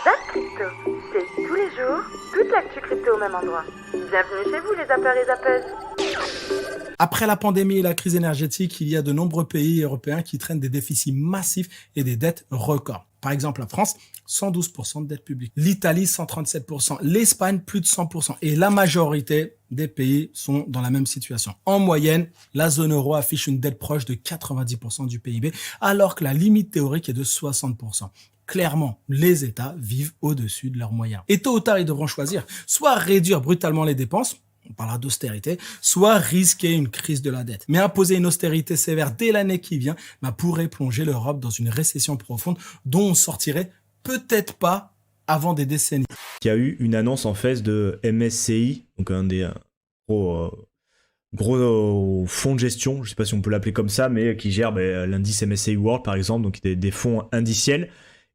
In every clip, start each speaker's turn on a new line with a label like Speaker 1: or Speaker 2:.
Speaker 1: Zap Crypto, c'est tous les jours, toute l'actu crypto au même endroit. Bienvenue chez vous les zappeurs et zappeuses.
Speaker 2: Après la pandémie et la crise énergétique, il y a de nombreux pays européens qui traînent des déficits massifs et des dettes records. Par exemple, la France, 112% de dette publique. L'Italie, 137%. L'Espagne, plus de 100%. Et la majorité des pays sont dans la même situation. En moyenne, la zone euro affiche une dette proche de 90% du PIB, alors que la limite théorique est de 60%. Clairement, les États vivent au-dessus de leurs moyens. Et tôt ou tard, ils devront choisir. Soit réduire brutalement les dépenses, on parlera d'austérité, soit risquer une crise de la dette. Mais imposer une austérité sévère dès l'année qui vient pourrait plonger l'Europe dans une récession profonde dont on sortirait peut-être pas avant des décennies.
Speaker 3: Il y a eu une annonce en fait de MSCI, donc un des gros fonds de gestion, je ne sais pas si on peut l'appeler comme ça, mais qui gère l'indice MSCI World par exemple, donc des fonds indiciels.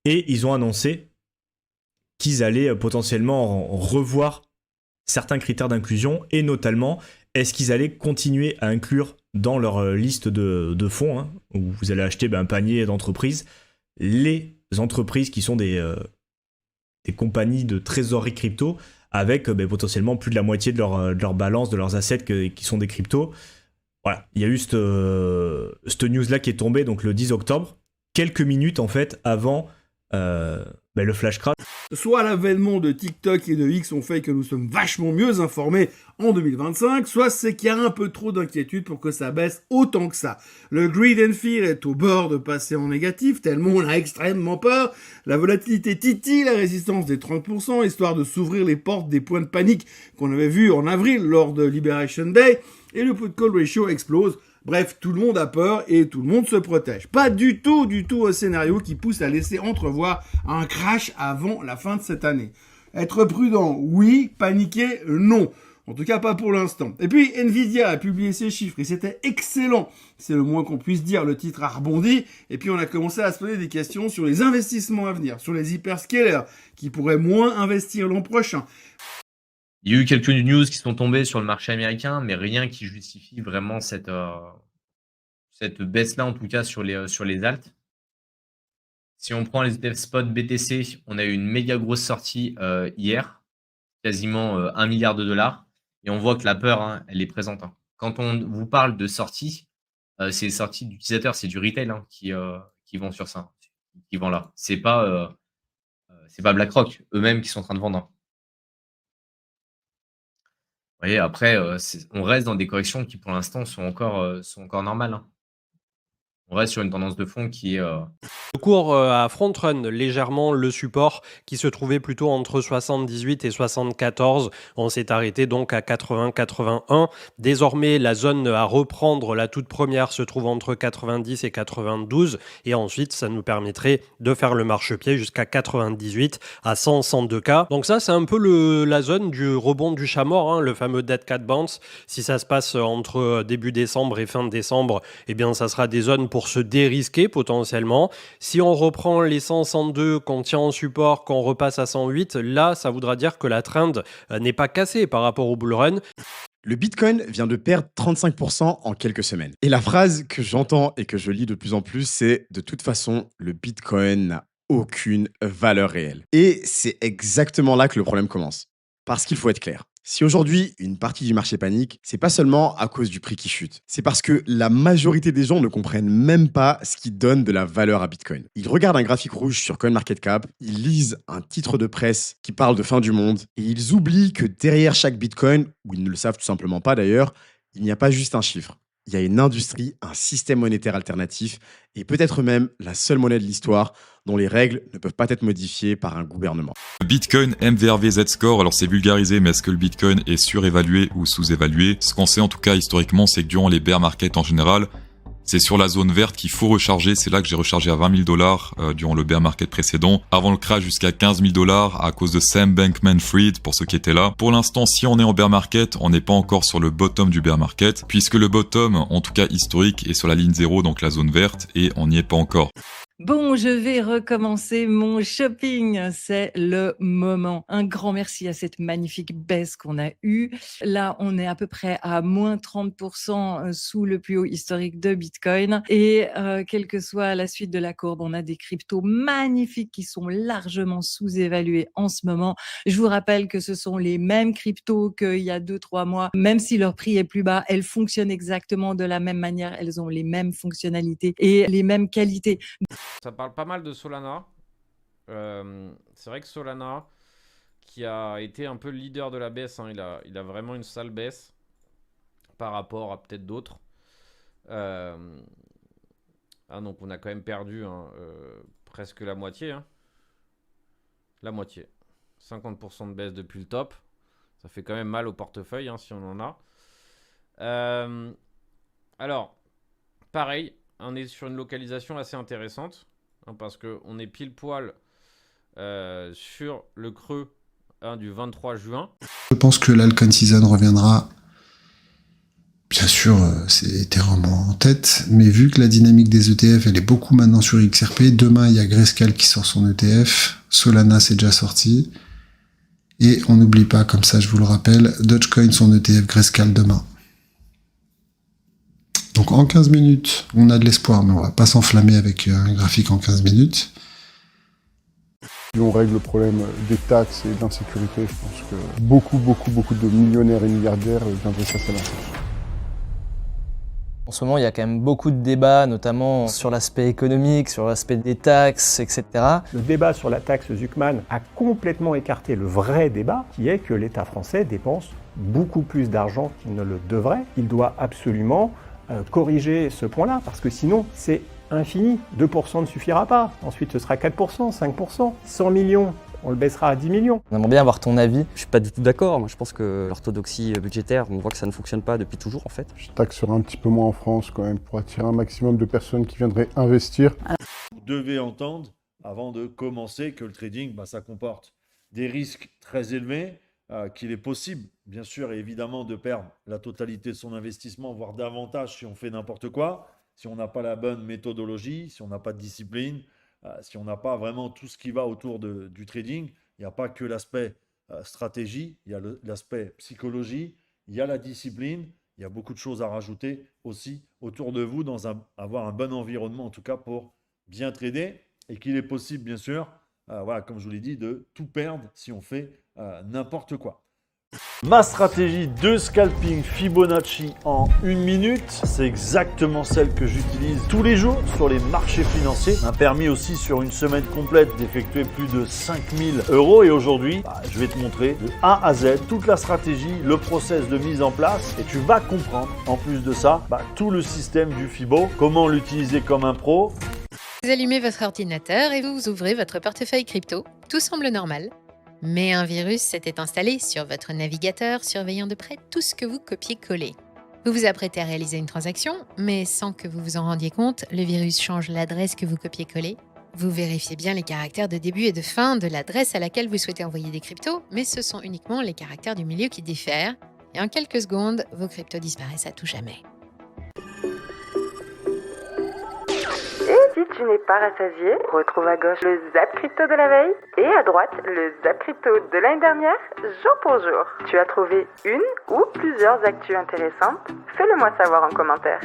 Speaker 3: Et ils ont annoncé qu'ils allaient potentiellement revoir certains critères d'inclusion et notamment, est-ce qu'ils allaient continuer à inclure dans leur liste de fonds, où vous allez acheter un panier d'entreprises, les entreprises qui sont des compagnies de trésorerie crypto avec potentiellement plus de la moitié de leur balance, de leurs assets qui sont des cryptos. Voilà, il y a eu cette news-là qui est tombée donc le 10 octobre, quelques minutes en fait avant le flash crash.
Speaker 4: Soit l'avènement de TikTok et de X ont fait que nous sommes vachement mieux informés en 2025, soit c'est qu'il y a un peu trop d'inquiétude pour que ça baisse autant que ça. Le greed and fear est au bord de passer en négatif, tellement on a extrêmement peur. La volatilité titille la résistance des 30%, histoire de s'ouvrir les portes des points de panique qu'on avait vus en avril lors de Liberation Day, et le put-call ratio explose. Bref, tout le monde a peur et tout le monde se protège. Pas du tout un scénario qui pousse à laisser entrevoir un crash avant la fin de cette année. Être prudent, oui. Paniquer, non. En tout cas, pas pour l'instant. Et puis, Nvidia a publié ses chiffres et c'était excellent. C'est le moins qu'on puisse dire. Le titre a rebondi. Et puis, on a commencé à se poser des questions sur les investissements à venir, sur les hyperscalers qui pourraient moins investir l'an prochain.
Speaker 5: Il y a eu quelques news qui sont tombées sur le marché américain, mais rien qui justifie vraiment cette baisse-là, en tout cas sur les alts. Si on prend les ETF spot BTC, on a eu une méga grosse sortie hier, quasiment 1 milliard de dollars, et on voit que la peur, elle est présente. Quand on vous parle de sortie, c'est les sorties d'utilisateurs, c'est du retail qui vont sur ça, qui vont là. C'est pas BlackRock eux-mêmes qui sont en train de vendre. Vous voyez, après, on reste dans des corrections qui, pour l'instant, sont encore normales. On reste sur une tendance de fond qui est...
Speaker 6: Le cours a front-run légèrement le support qui se trouvait plutôt entre 78 et 74. On s'est arrêté donc à 80-81. Désormais, la zone à reprendre, la toute première, se trouve entre 90 et 92. Et ensuite, ça nous permettrait de faire le marchepied jusqu'à 98 à 102K. Donc ça, c'est un peu la zone du rebond du chat mort, le fameux Dead Cat Bounce. Si ça se passe entre début décembre et fin décembre, eh bien, ça sera des zones pour se dérisquer potentiellement. Si on reprend les 102, qu'on tient en support, qu'on repasse à 108, là, ça voudra dire que la trend n'est pas cassée par rapport au bull run.
Speaker 7: Le Bitcoin vient de perdre 35% en quelques semaines. Et la phrase que j'entends et que je lis de plus en plus, c'est « de toute façon, le Bitcoin n'a aucune valeur réelle ». Et c'est exactement là que le problème commence. Parce qu'il faut être clair. Si aujourd'hui, une partie du marché panique, c'est pas seulement à cause du prix qui chute. C'est parce que la majorité des gens ne comprennent même pas ce qui donne de la valeur à Bitcoin. Ils regardent un graphique rouge sur CoinMarketCap, ils lisent un titre de presse qui parle de fin du monde, et ils oublient que derrière chaque Bitcoin, ou ils ne le savent tout simplement pas d'ailleurs, il n'y a pas juste un chiffre. Il y a une industrie, un système monétaire alternatif, et peut-être même la seule monnaie de l'histoire dont les règles ne peuvent pas être modifiées par un gouvernement.
Speaker 8: Le Bitcoin MVRV Z-Score, alors c'est vulgarisé, mais est-ce que le Bitcoin est surévalué ou sous-évalué? Ce qu'on sait en tout cas historiquement, c'est que durant les bear markets en général, c'est sur la zone verte qu'il faut recharger. C'est là que j'ai rechargé à 20 000 $ durant le bear market précédent. Avant le crash jusqu'à 15 000 $ à cause de Sam Bankman-Fried pour ceux qui étaient là. Pour l'instant, si on est en bear market, on n'est pas encore sur le bottom du bear market, puisque le bottom, en tout cas historique, est sur la ligne 0, donc la zone verte, et on n'y est pas encore.
Speaker 9: Bon, je vais recommencer mon shopping. C'est le moment. Un grand merci à cette magnifique baisse qu'on a eue. Là, on est à peu près à moins 30% sous le plus haut historique de Bitcoin. Et quelle que soit la suite de la courbe, on a des cryptos magnifiques qui sont largement sous-évalués en ce moment. Je vous rappelle que ce sont les mêmes cryptos qu'il y a 2-3 mois. Même si leur prix est plus bas, elles fonctionnent exactement de la même manière. Elles ont les mêmes fonctionnalités et les mêmes qualités.
Speaker 10: Ça parle pas mal de Solana. C'est vrai que Solana, qui a été un peu le leader de la baisse, hein, il a vraiment une sale baisse par rapport à peut-être d'autres. Donc on a quand même perdu presque la moitié. La moitié. 50% de baisse depuis le top. Ça fait quand même mal au portefeuille si on en a. Alors, pareil, on est sur une localisation assez intéressante. Parce qu'on est pile poil sur le creux du 23 juin.
Speaker 11: Je pense que l'Alcon Season reviendra. Bien sûr, c'est Ethereum en tête, mais vu que la dynamique des ETF, elle est beaucoup maintenant sur XRP, demain, il y a Grayscale qui sort son ETF, Solana, c'est déjà sorti, et on n'oublie pas, comme ça, je vous le rappelle, Dogecoin, son ETF Grayscale demain. Donc en 15 minutes, on a de l'espoir, mais on va pas s'enflammer avec un graphique en 15 minutes.
Speaker 12: Si on règle le problème des taxes et de l'insécurité, je pense que beaucoup de millionnaires et milliardaires viendraient s'installer.
Speaker 13: En ce moment, il y a quand même beaucoup de débats, notamment sur l'aspect économique, sur l'aspect des taxes, etc.
Speaker 14: Le débat sur la taxe Zuckman a complètement écarté le vrai débat, qui est que l'État français dépense beaucoup plus d'argent qu'il ne le devrait. Il doit absolument corriger ce point-là, parce que sinon, c'est infini. 2% ne suffira pas. Ensuite, ce sera 4%, 5%, 100 millions. On le baissera à 10 millions.
Speaker 13: On aimerait bien avoir ton avis.
Speaker 15: Je suis pas du tout d'accord. Moi, je pense que l'orthodoxie budgétaire, on voit que ça ne fonctionne pas depuis toujours, en fait.
Speaker 12: Je taxerai un petit peu moins en France, quand même, pour attirer un maximum de personnes qui viendraient investir.
Speaker 16: Vous devez entendre, avant de commencer, que le trading, ça comporte des risques très élevés, qu'il est possible, bien sûr et évidemment, de perdre la totalité de son investissement, voire davantage si on fait n'importe quoi, si on n'a pas la bonne méthodologie, si on n'a pas de discipline, si on n'a pas vraiment tout ce qui va autour du trading. Il n'y a pas que l'aspect stratégie, il y a l'aspect psychologie, il y a la discipline, il y a beaucoup de choses à rajouter aussi autour de vous, avoir un bon environnement en tout cas pour bien trader, et qu'il est possible bien sûr, comme je vous l'ai dit, de tout perdre si on fait n'importe quoi.
Speaker 17: Ma stratégie de scalping Fibonacci en 1 minute, c'est exactement celle que j'utilise tous les jours sur les marchés financiers. Ça m'a permis aussi sur une semaine complète d'effectuer plus de 5000 €. Et aujourd'hui, je vais te montrer de A à Z toute la stratégie, le process de mise en place. Et tu vas comprendre, en plus de ça, tout le système du Fibo, comment l'utiliser comme un pro.
Speaker 18: Vous allumez votre ordinateur et vous ouvrez votre portefeuille crypto. Tout semble normal. Mais un virus s'était installé sur votre navigateur, surveillant de près tout ce que vous copiez-collez. Vous vous apprêtez à réaliser une transaction, mais sans que vous vous en rendiez compte, le virus change l'adresse que vous copiez-collez. Vous vérifiez bien les caractères de début et de fin de l'adresse à laquelle vous souhaitez envoyer des cryptos, mais ce sont uniquement les caractères du milieu qui diffèrent, et en quelques secondes, vos cryptos disparaissent à tout jamais.
Speaker 1: Si tu n'es pas rassasié, retrouve à gauche le Zap Crypto de la veille et à droite le Zap Crypto de l'année dernière, jour pour jour. Tu as trouvé une ou plusieurs actus intéressantes? Fais-le moi savoir en commentaire.